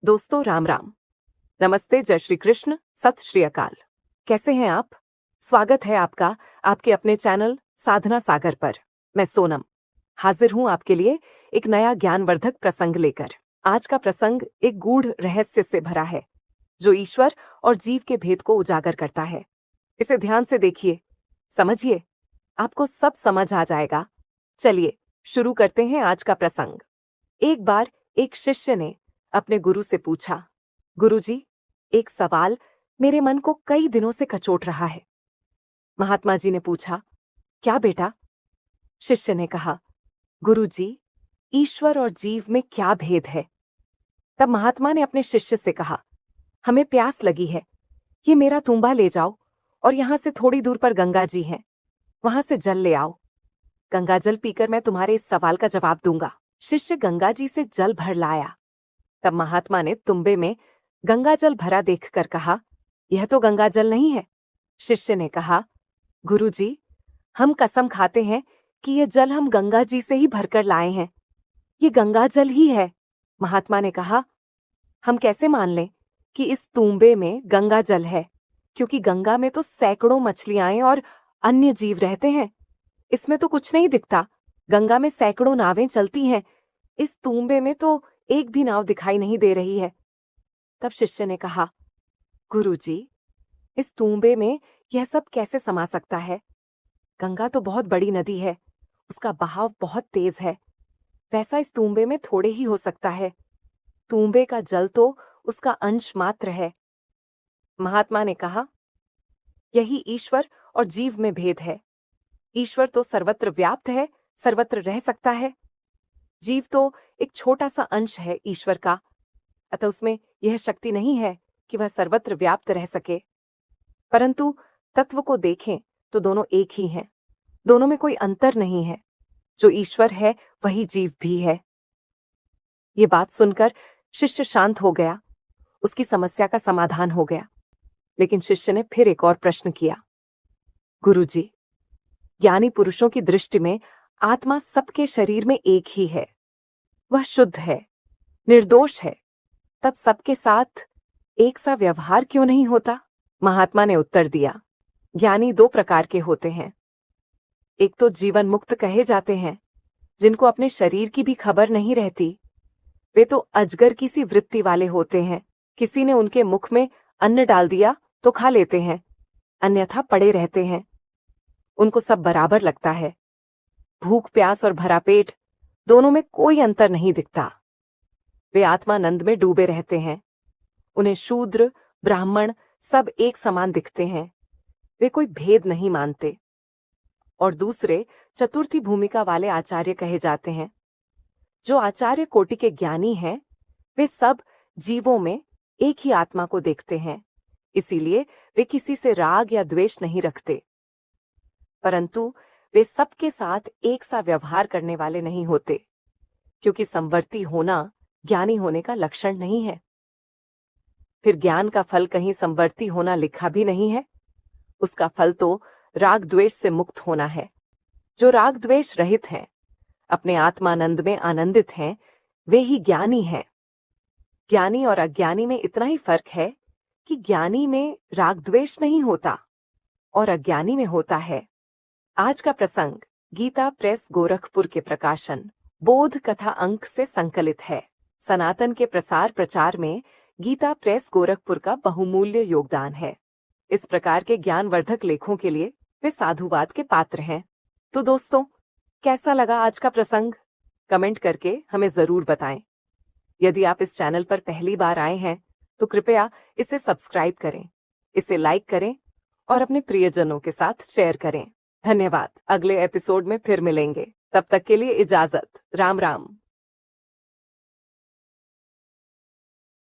दोस्तों राम राम। नमस्ते, जय श्री कृष्ण, सत श्री अकाल। कैसे हैं आप? स्वागत है आपका आपके अपने चैनल साधना सागर पर। मैं सोनम हाजिर हूं आपके लिए एक नया ज्ञानवर्धक प्रसंग लेकर। आज का प्रसंग एक गूढ़ रहस्य से भरा है जो ईश्वर और जीव के भेद को उजागर करता है। इसे ध्यान से देखिए, समझिए, आपको सब समझ आ जाएगा। चलिए शुरू करते हैं आज का प्रसंग। एक बार एक शिष्य ने अपने गुरु से पूछा, गुरुजी, एक सवाल मेरे मन को कई दिनों से कचोट रहा है। महात्मा जी ने पूछा, क्या बेटा? शिष्य ने कहा, गुरुजी, ईश्वर और जीव में क्या भेद है? तब महात्मा ने अपने शिष्य से कहा, हमें प्यास लगी है, ये मेरा तूंबा ले जाओ और यहां से थोड़ी दूर पर गंगा जी हैं, वहां से जल ले आओ। गंगा जल पीकर मैं तुम्हारे इस सवाल का जवाब दूंगा। शिष्य गंगा जी से जल भर लाया। तब महात्मा ने तुंबे में गंगा जल भरा देखकर कहा, यह तो गंगा जल नहीं है। शिष्य ने कहा, गुरुजी, हम कसम खाते हैं कि यह जल हम गंगा जी से ही भरकर लाए हैं, ये गंगा जल ही है। महात्मा ने कहा, हम कैसे मान लें कि इस तूंबे में गंगा जल है, क्योंकि गंगा में तो सैकड़ों मछलियां और अन्य जीव रहते हैं, इसमें तो कुछ नहीं दिखता। गंगा में सैकड़ों नावें चलती हैं, इस तूंबे में तो एक भी नाव दिखाई नहीं दे रही है। तब शिष्य ने कहा, गुरुजी, इस तूंबे में यह सब कैसे समा सकता है? गंगा तो बहुत बड़ी नदी है, उसका बहाव बहुत तेज है, वैसा इस तूंबे में थोड़े ही हो सकता है। तूंबे का जल तो उसका अंश मात्र है। महात्मा ने कहा, यही ईश्वर और जीव में भेद है। ईश्वर तो सर्वत्र व्याप्त है, सर्वत्र रह सकता है। जीव तो एक छोटा सा अंश है ईश्वर का, अतः उसमें यह शक्ति नहीं है कि वह सर्वत्र व्याप्त रह सके। परंतु तत्व को देखें तो दोनों एक ही हैं, दोनों में कोई अंतर नहीं है। जो ईश्वर है वही जीव भी है। ये बात सुनकर शिष्य शांत हो गया, उसकी समस्या का समाधान हो गया। लेकिन शिष्य ने फिर एक और प्रश्न किया, गुरुजी, ज्ञानी पुरुषों की दृष्टि में आत्मा सबके शरीर में एक ही है, वह शुद्ध है, निर्दोष है, तब सबके साथ एक सा व्यवहार क्यों नहीं होता? महात्मा ने उत्तर दिया, ज्ञानी दो प्रकार के होते हैं। एक तो जीवन मुक्त कहे जाते हैं, जिनको अपने शरीर की भी खबर नहीं रहती। वे तो अजगर की सी वृत्ति वाले होते हैं, किसी ने उनके मुख में अन्न डाल दिया तो खा लेते हैं, अन्यथा पड़े रहते हैं। उनको सब बराबर लगता है, भूख प्यास और भरा पेट दोनों में कोई अंतर नहीं दिखता। वे आत्मानंद में डूबे रहते हैं, उन्हें शूद्र ब्राह्मण सब एक समान दिखते हैं, वे कोई भेद नहीं मानते। और दूसरे चतुर्थी भूमिका वाले आचार्य कहे जाते हैं। जो आचार्य कोटि के ज्ञानी हैं, वे सब जीवों में एक ही आत्मा को देखते हैं, इसीलिए वे किसी से राग या द्वेष नहीं रखते। परंतु वे सबके साथ एक सा व्यवहार करने वाले नहीं होते, क्योंकि समवर्ती होना ज्ञानी होने का लक्षण नहीं है। फिर ज्ञान का फल कहीं समवर्ती होना लिखा भी नहीं है, उसका फल तो राग द्वेष से मुक्त होना है। जो राग द्वेष रहित हैं, अपने आत्मानंद में आनंदित हैं, वे ही ज्ञानी हैं। ज्ञानी और अज्ञानी में इतना ही फर्क है कि ज्ञानी में राग द्वेष नहीं होता और अज्ञानी में होता है। आज का प्रसंग गीता प्रेस गोरखपुर के प्रकाशन बोध कथा अंक से संकलित है। सनातन के प्रसार प्रचार में गीता प्रेस गोरखपुर का बहुमूल्य योगदान है। इस प्रकार के ज्ञानवर्धक लेखों के लिए वे साधुवाद के पात्र हैं। तो दोस्तों, कैसा लगा आज का प्रसंग? कमेंट करके हमें जरूर बताएं। यदि आप इस चैनल पर पहली बार आए हैं तो कृपया इसे सब्सक्राइब करें, इसे लाइक करें और अपने प्रियजनों के साथ शेयर करें। धन्यवाद। अगले एपिसोड में फिर मिलेंगे, तब तक के लिए इजाजत। राम राम।